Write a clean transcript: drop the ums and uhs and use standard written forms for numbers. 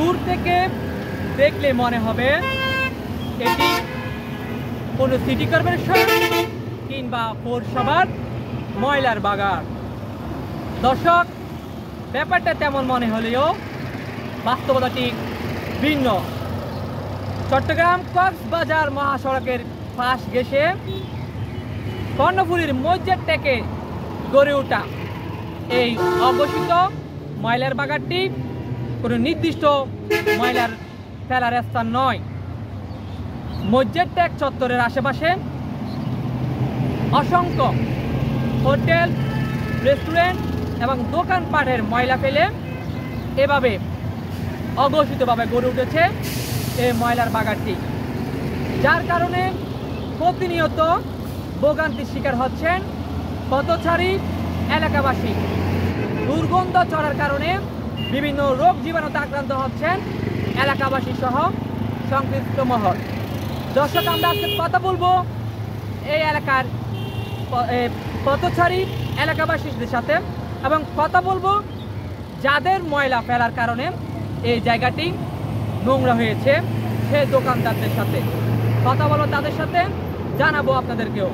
দূর থেকে দেখলে মনে হবে এটি কোনো সিটি কর্পোরেশন কিংবা পৌরসভার ময়লার বাগান। দর্শক, ব্যাপারটা তেমন মনে হলেও বাস্তবতা ঠিক ভিন্ন। চট্টগ্রাম কক্সবাজার মহাসড়কের পাশ ঘেঁষে কর্ণফুলীর মসজিদ থেকে গড়ে ওঠা এই অঘোষিত ময়লার বাগানটি কোনো নির্দিষ্ট ময়লার ফেলার স্থান নয়। মসজিদ টেক চত্বরের আশেপাশে অসংখ্য হোটেল, রেস্টুরেন্ট এবং দোকানপাটের ময়লা ফেলে এভাবে অঘোষিতভাবে গড়ে উঠেছে এই ময়লার বাগানটি, যার কারণে প্রতিনিয়ত ভোগান্তির শিকার হচ্ছেন পথচারী এলাকাবাসী। দুর্গন্ধ ছড়ার কারণে বিভিন্ন রোগ জীবাণুতে আক্রান্ত হচ্ছেন এলাকাবাসী সহ সংশ্লিষ্ট মহল। দর্শক, আমরা আজকে কথা বলবো এই এলাকার পথচারী এলাকাবাসীদের সাথে এবং কথা বলবো যাদের ময়লা ফেলার কারণে এই জায়গাটি নোংরা হয়েছে সেই দোকানদারদের সাথে। কথা বলবো তাদের সাথে, জানাবো আপনাদেরকেও।